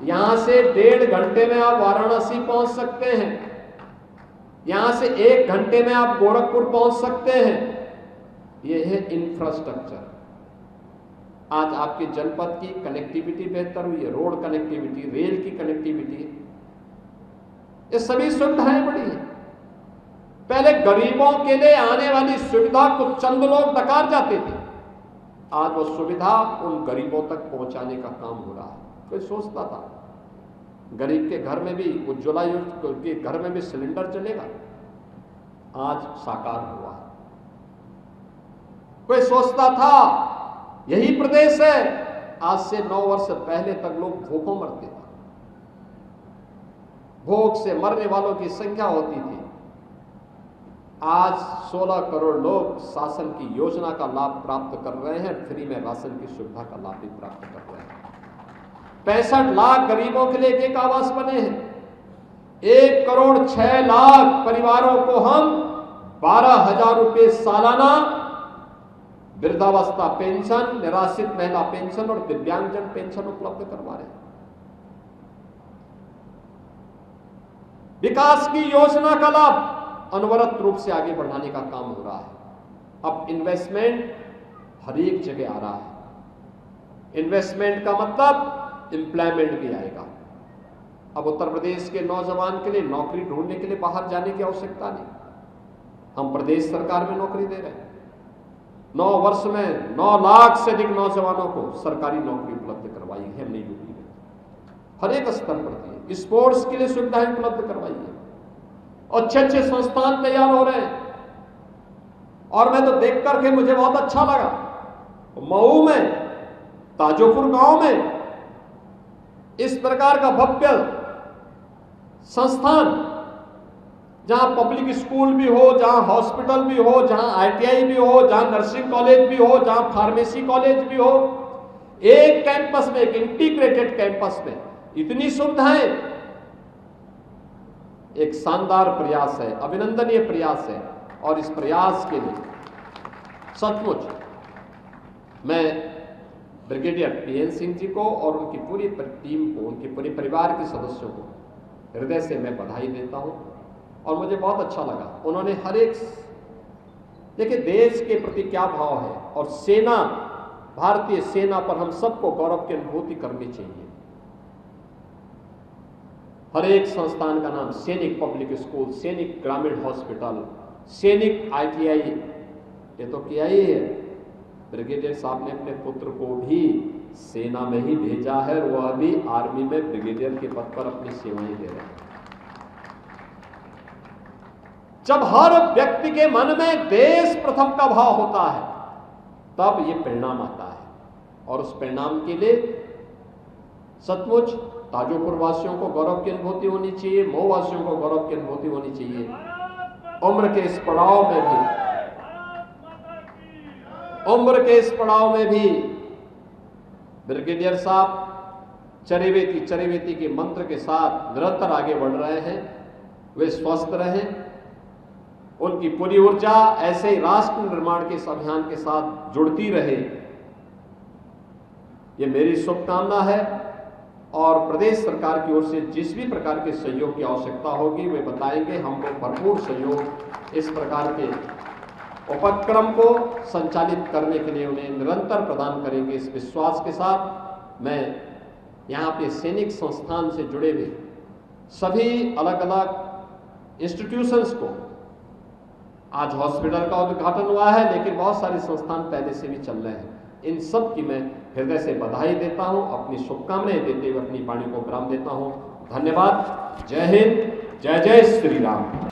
यहां से 1.5 घंटे में आप वाराणसी पहुंच सकते हैं, यहां से 1 घंटे में आप गोरखपुर पहुंच सकते हैं। यह है इंफ्रास्ट्रक्चर। आज आपके जनपद की कनेक्टिविटी बेहतर हुई है, रोड कनेक्टिविटी, रेल की कनेक्टिविटी, ये सभी सुविधाएं बढ़ी हैं। पहले गरीबों के लिए आने वाली सुविधा कुछ चंद लोग डकार जाते थे, आज वो सुविधा उन गरीबों तक पहुंचाने का काम हो रहा है। कोई सोचता था गरीब के घर में भी उज्ज्वला योजना के घर में भी सिलेंडर चलेगा, आज साकार हुआ। कोई सोचता था यही प्रदेश है, आज से 9 वर्ष पहले तक लोग भूखों मरते थे, भूख से मरने वालों की संख्या होती थी। आज 16 करोड़ लोग शासन की योजना का लाभ प्राप्त कर रहे हैं, फ्री में राशन की सुविधा का लाभ भी प्राप्त कर रहे हैं। 65 लाख गरीबों के लिए एक आवास बने हैं। 1 करोड़ 6 लाख परिवारों को हम 12,000 रुपए सालाना वृद्धावस्था पेंशन, निराश्रित महिला पेंशन और दिव्यांगजन पेंशन उपलब्ध करवा रहे हैं। विकास की योजना का लाभ अनवरत रूप से आगे बढ़ाने का काम हो रहा है। अब इन्वेस्टमेंट हर एक जगह आ रहा है। इन्वेस्टमेंट का मतलब एम्प्लॉयमेंट भी आएगा। अब उत्तर प्रदेश के नौजवान के लिए नौकरी ढूंढने के लिए बाहर जाने की आवश्यकता नहीं, हम प्रदेश सरकार में नौकरी दे रहे हैं। 9 वर्ष में 9 लाख से अधिक नौजवानों को सरकारी नौकरी उपलब्ध करवाई है हमने यूपी में, हर एक स्तर पर दी है। स्पोर्ट्स के लिए सुविधाएं उपलब्ध करवाई है, अच्छे अच्छे संस्थान तैयार हो रहे हैं। और मैं तो देख करके मुझे बहुत अच्छा लगा, मऊ में, ताजोपुर गांव में इस प्रकार का भव्य संस्थान, जहां पब्लिक स्कूल भी हो, जहां हॉस्पिटल भी हो, जहां ITI भी हो, जहां नर्सिंग कॉलेज भी हो, जहां फार्मेसी कॉलेज भी हो, एक कैंपस में, एक इंटीग्रेटेड कैंपस में इतनी सुविधाएं, एक शानदार प्रयास है, अभिनंदनीय प्रयास है। और इस प्रयास के लिए सचमुच मैं ब्रिगेडियर PN सिंह जी को और उनकी पूरी टीम को, उनके पूरे परिवार के सदस्यों को हृदय से मैं बधाई देता हूं। और मुझे बहुत अच्छा लगा, उन्होंने हर एक, देखिए देश के प्रति क्या भाव है, और सेना, भारतीय सेना पर हम सबको गौरव की अनुभूति करनी चाहिए। हर एक संस्थान का नाम सैनिक पब्लिक स्कूल, सैनिक ग्रामीण हॉस्पिटल, सैनिक ITI, ये तो किया ही है। ब्रिगेडियर साहब ने अपने पुत्र को भी सेना में ही भेजा है, और वह भी आर्मी में ब्रिगेडियर के पद पर अपनी सेवाएं दे रहे हैं। जब हर व्यक्ति के मन में देश प्रथम का भाव होता है, तब ये परिणाम आता है। और उस परिणाम के लिए सचमुच ताजोपुर वासियों को गौरव की अनुभूति होनी चाहिए, मऊ वासियों को गौरव की अनुभूति होनी चाहिए। उम्र के इस पड़ाव में भी ब्रिगेडियर साहब चरेवेती के मंत्र के साथ निरंतर आगे बढ़ रहे हैं। वे स्वस्थ रहें, उनकी पूरी ऊर्जा ऐसे ही राष्ट्र निर्माण के इस अभियान के साथ जुड़ती रहे, ये मेरी शुभकामना है। और प्रदेश सरकार की ओर से जिस भी प्रकार के सहयोग की आवश्यकता होगी वे बताएंगे। हम लोग भरपूर सहयोग इस प्रकार के उपक्रम को संचालित करने के लिए उन्हें निरंतर प्रदान करेंगे। इस विश्वास के साथ मैं यहाँ पे सैनिक संस्थान से जुड़े हुए सभी अलग अलग इंस्टीट्यूशंस को, आज हॉस्पिटल का उद्घाटन हुआ है, लेकिन बहुत सारे संस्थान पहले से भी चल रहे हैं, इन सब की मैं हृदय से बधाई देता हूं, अपनी शुभकामनाएं देते हुए अपनी वाणी को विराम देता हूं। धन्यवाद। जय हिंद, जय जय श्री राम।